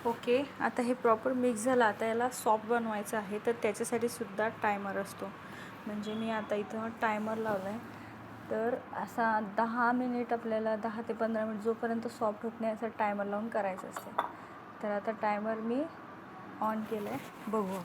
Okay, आता हे proper mix झालं. आता याला सॉफ्ट बनवायचं आहे, तर त्याच्यासाठी सुद्धा टायमर असतो. म्हणजे मी आता इथं टायमर लावला आहे, तर असा 10 मिनिट आपल्याला 10 ते 15 मिनिट जोपर्यंत सॉफ्ट होत नाही असं टायमर लावून करायचं असते. तर आता टायमर मी ऑन केलं आहे, बघू.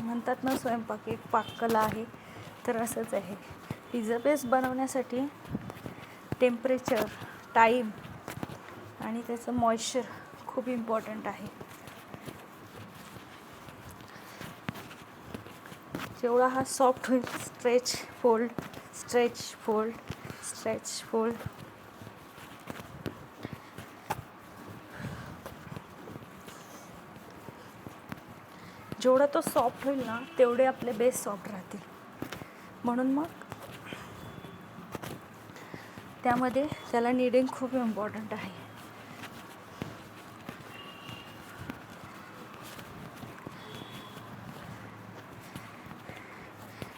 म्हणतात ना स्वयंपाक एक पाककला आहे, तर असंच आहे. पिझ्झा बेस बनवण्यासाठी टेम्परेचर, टाईम आणि त्याचं मॉइश्चर खूप इम्पॉर्टंट आहे. जेवढा हा सॉफ्ट होईल, stretch fold, stretch fold, stretch fold, जेवढा तो सॉफ्ट होईल ना तेवढे आपले बेस सॉफ्ट राहतील. म्हणून मग त्यामध्ये त्याला नीडिंग खूप इम्पॉर्टंट आहे.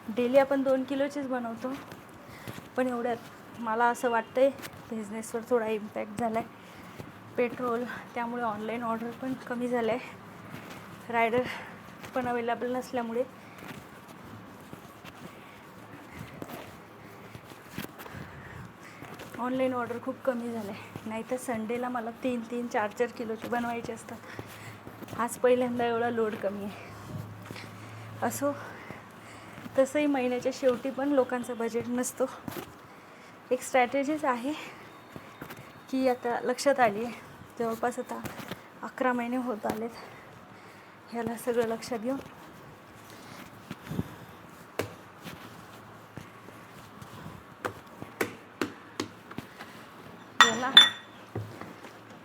डेली आपण 2 किलोचीच बनवतो, पण एवढ्यात मला असं वाटतं आहे बिझनेसवर थोडा इम्पॅक्ट झाला आहे. पेट्रोल, त्यामुळे ऑनलाईन ऑर्डर पण कमी झालं आहे. रायडर पण अवेलेबल नसल्यामुळे ऑनलाईन ऑर्डर खूप कमी झालं आहे. नाहीतर संडेला मला 3-3, 4-4 किलोचे बनवायचे असतात. आज पहिल्यांदा एवढा लोड कमी आहे. असो, तसंही महिन्याच्या शेवटी पण लोकांचा बजेट नसतो. एक स्ट्रॅटेजीच आहे की आता लक्षात आली आहे. जवळपास आता 11 महिने होत आलेत ह्याला सगळं लक्षात घेऊन. याला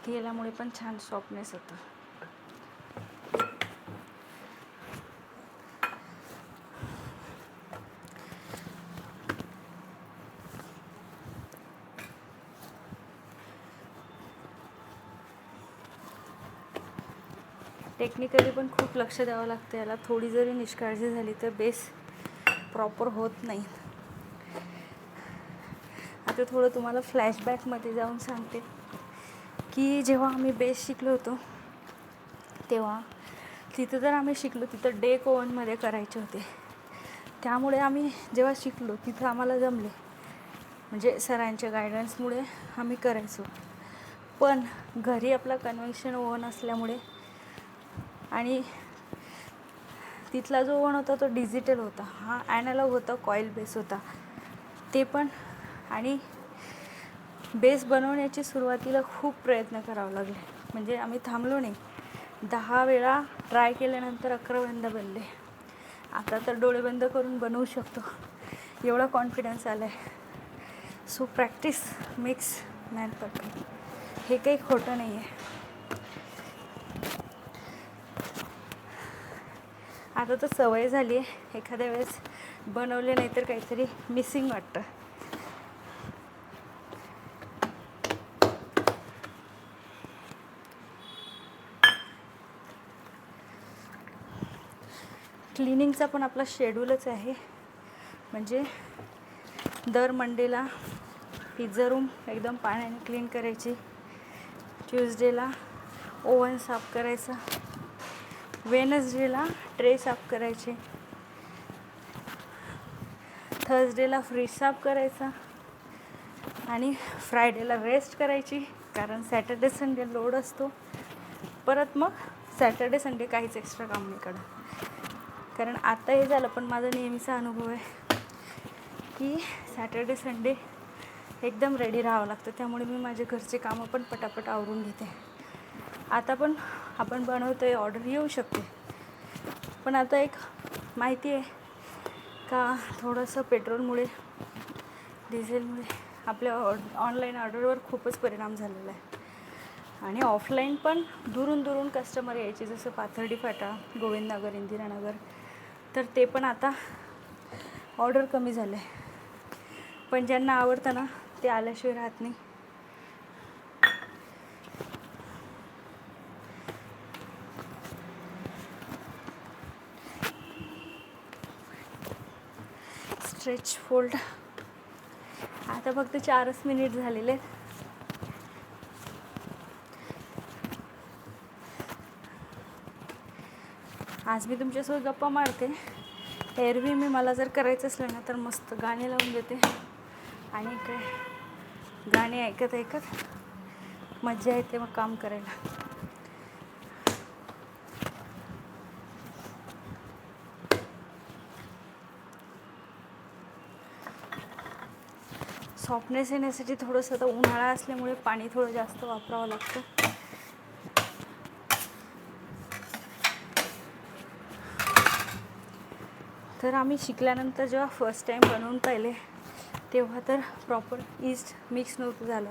केल्यामुळे पण छान सॉफ्टनेस होतं. टेक्निकली पण खूप लक्ष द्यावं लागतं याला. थोडी जरी निष्काळजी झाली तर बेस प्रॉपर होत नाही. आता थोडं तुम्हाला फ्लॅशबॅकमध्ये जाऊन सांगते की जेव्हा आम्ही बेस शिकलो होतो तेव्हा तिथं जर आम्ही शिकलो तिथं डेक ओव्हनमध्ये करायचे होते. त्यामुळे आम्ही जेव्हा शिकलो तिथं आम्हाला जमले, म्हणजे सरांच्या गायडन्समुळे आम्ही करायचो. पण घरी आपला कन्व्हेन्शन ओव्हन असल्यामुळे आणि तिथला जो ओव्हन होता तो डिजिटल होता, हा ॲनालॉग होता, कॉईल बेस होता ते पण. आणि बेस बनवण्याची सुरुवातीला खूप प्रयत्न करावे लागले. म्हणजे आम्ही थांबलो नाही. 10 वेळा ट्राय केल्यानंतर 11व्यांदा बनले. आता तर डोळे बंद करून बनवू शकतो, एवढा कॉन्फिडन्स आला आहे. So practice makes man perfect, हे काही खोटं नाही आहे. आता तर सवय झाली आहे. एखाद्या वेळेस बनवले नाही तर काहीतरी मिसिंग वाटतं. क्लिनिंगचा पण आपला शेड्यूलच आहे. म्हणजे दर मंडेला पिझ्झा रूम एकदम पाण्याने क्लीन करायची, ट्यूजडेला ओव्हन साफ करायचा, वेनसडेला ट्रे साफ करायचे, थर्सडेला फ्रीज साफ करायचा आणि फ्रायडेला रेस्ट करायची, कारण सॅटर्डे संडे लोड असतो. परत मग सॅटर्डे संडे काहीच एक्स्ट्रा काम नाही काढत. कारण आता हे झालं, पण माझा नेहमीचा अनुभव आहे की सॅटर्डे संडे एकदम रेडी राहावं लागतं. त्यामुळे मी माझे घरचे कामं पण पटापट आवरून घेते. आता पण आपण बनवतो आहे, ऑर्डर येऊ शकते. पण आता एक माहिती आहे का, थोडंसं पेट्रोलमुळे, डिझेलमुळे आपल्या ऑनलाईन ऑर्डरवर खूपच परिणाम झालेला आहे. आणि ऑफलाईन पण दुरून कस्टमर यायचे, जसं पाथर्डी फाटा, गोविंदनगर, इंदिरानगर. तर ते पण आता ऑर्डर कमी झालं आहे. पण ज्यांना आवडतं ना ते आल्याशिवाय राहत नाही. Stretch fold. आता फक्त 4च मिनिट झालेले. आज मी तुमच्यासोबत गप्पा मारते. एरवी मला जर करायचं असलं ना तर मस्त गाणे लावून देते आणि काय गाणे ऐकत ऐकत मजा येते मग काम करायला. सॉफ्टनेस येण्यासाठी थोडंसं आता उन्हाळा असल्यामुळे पाणी थोडं जास्त वापरावं लागतं. तर आम्ही शिकल्यानंतर जेव्हा फर्स्ट टाईम बनवून पाहिले तेव्हा तर प्रॉपर ईस्ट मिक्स नव्हतं झालं.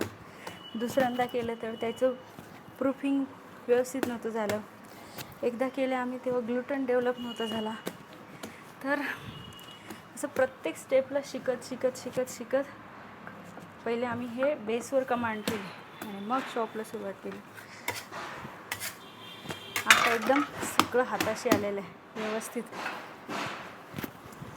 दुसऱ्यांदा केलं तर त्याचं प्रूफिंग व्यवस्थित नव्हतं झालं. एकदा केलं आम्ही तेव्हा ग्लुटन डेव्हलप नव्हता झाला. तर असं प्रत्येक स्टेपला शिकत पहिले आम्ही हे बेसवर कमांड केली आणि मग शॉपला सुरुवात केली. आता एकदम सगळं हाताशी आलेलं आहे व्यवस्थित.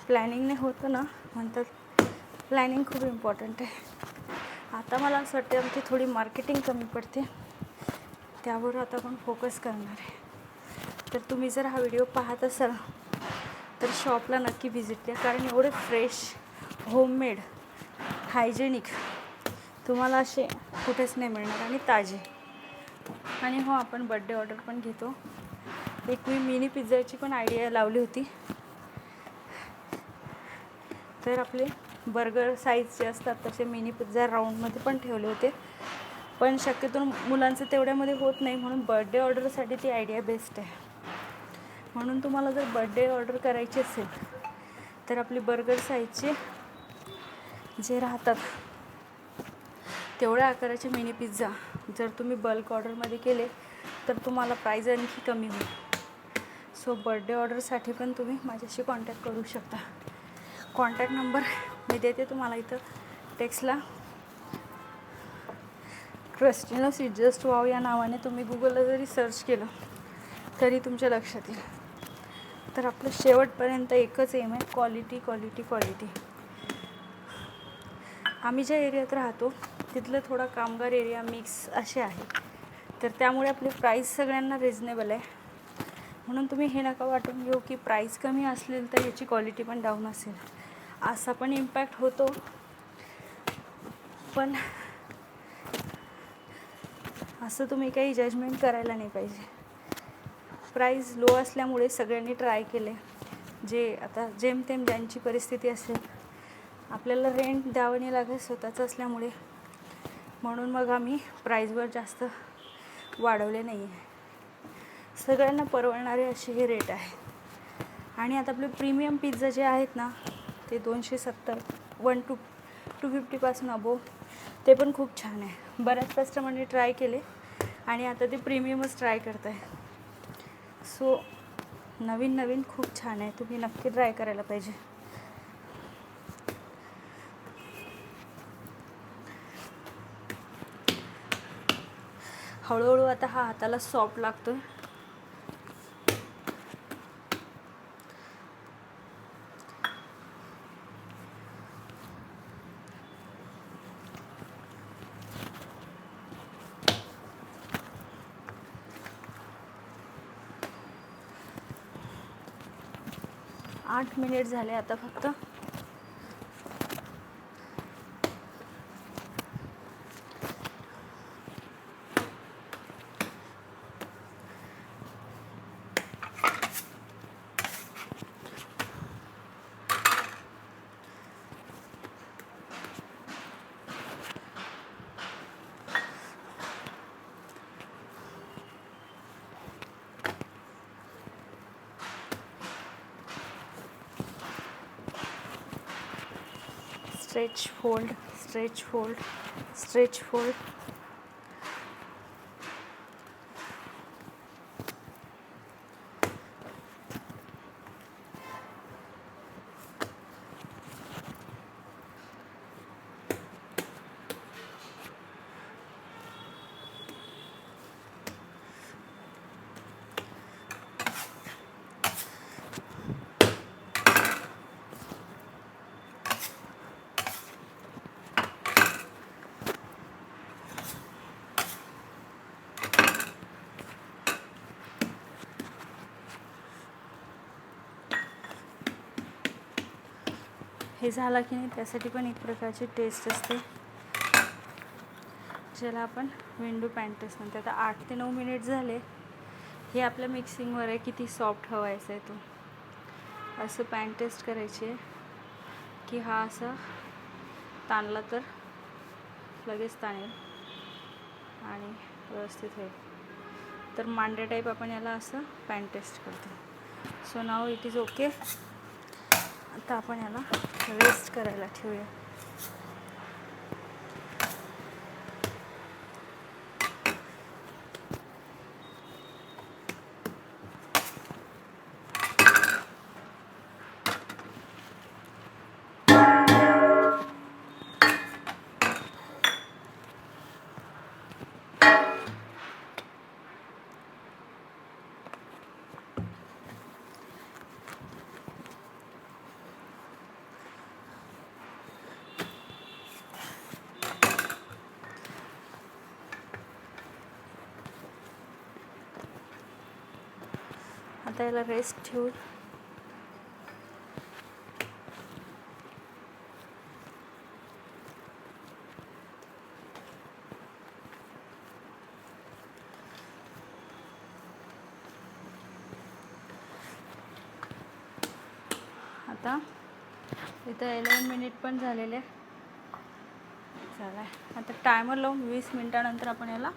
प्लॅनिंगने होतं ना, म्हणतात प्लॅनिंग खूप इम्पॉर्टंट आहे. आता मला असं वाटतं आमची थोडी मार्केटिंग कमी पडते, त्यावर आता आपण फोकस करणार आहे. तर तुम्ही जर हा व्हिडिओ पाहत असाल तर शॉपला नक्की व्हिजिट द्या, कारण एवढे फ्रेश, होममेड, हायजेनिक तुम्हाला असे कुठेच नाही मिळणार आणि ताजे. आणि हो, आपण बड्डे ऑर्डर पण घेतो. एक मी मिनी पिझ्झाची पण आयडिया लावली होती. तर आपले बर्गर साईज जे असतात तसे मिनी पिझ्झा राऊंडमध्ये पण ठेवले होते, पण शक्यतो मुलांचं तेवढ्यामध्ये होत नाही, म्हणून बर्थडे ऑर्डरसाठी ती आयडिया बेस्ट आहे. म्हणून तुम्हाला जर बर्थडे ऑर्डर करायची असेल तर आपली बर्गर साईजचे जे राहतात तेवढ्या आकाराचे मिनी पिझ्झा जर तुम्ही बल्क ऑर्डरमध्ये केले तर तुम्हाला प्राईज आणखी कमी होईल. सो बर्थडे ऑर्डरसाठी पण तुम्ही माझ्याशी कॉन्टॅक्ट करू शकता. कॉन्टॅक्ट नंबर मी देते तुम्हाला इथं टेक्स्टला. क्रिस्टिनोस इटजस्ट वाव या नावाने तुम्ही गुगलला जरी सर्च केलं तरी तुमच्या लक्षात येईल. तर आपलं शेवटपर्यंत एकच एम आहे, क्वालिटी क्वालिटी क्वालिटी. आम्ही ज्या एरियात राहतो तिथलं थोडा कामगार एरिया मिक्स असे आहे, तर त्यामुळे आपली प्राईस सगळ्यांना रिजनेबल आहे. म्हणून तुम्ही हे नका वाटून घेऊ की प्राईस कमी असेल तर याची क्वालिटी पण डाऊन असेल, असा पण इम्पॅक्ट होतो. पण असं तुम्ही काही जजमेंट करायला नाही पाहिजे. प्राईस लो असल्यामुळे सगळ्यांनी ट्राय केले. जे आता जेमतेम ज्यांची परिस्थिती असेल, आपल्याला रेंट द्यावं नाही लागत स्वतःचं असल्यामुळे, म्हणून मग आम्ही प्राईजवर जास्त वाढवले नाही आहे. सगळ्यांना परवडणारे असे हे रेट आहे. आणि आता आपले प्रीमियम पिझ्झा जे आहेत ना ते 270, 250पासून अबो, ते पण खूप छान आहे. बऱ्याच कस्टमरने ट्राय केले आणि आता ते प्रीमियमच ट्राय करत आहे. सो नवीन खूप छान आहे, तुम्ही नक्की ट्राय करायला पाहिजे. हळूहळू आता हा हाताला सॉफ्ट लागतो. 8 मिनिट झाले आता फक्त. Stretch fold, stretch fold, stretch fold. हे झालं की नाही त्यासाठी पण एक प्रकारची टेस्ट असते ज्याला आपण विंडो पॅन टेस्ट म्हणतो. आता 8 ते 9 मिनिट झाले. हे आपल्या मिक्सिंगवर आहे किती सॉफ्ट हवायचा आहे तो. असं पॅन टेस्ट करायची आहे की हा असा ताणला तर लगेच ताणेल आणि व्यवस्थित होईल. तर मांड्या टाईप आपण याला असं पॅन टेस्ट करतो. So now it is okay. आता आपण याला रेस्ट करायला ठेवूया. आता याला रेस्ट ठेवून आता इथं 11 मिनिट पण झालेले झालं आहे. आता टायमर लावून 20 मिनिटानंतर आपण याला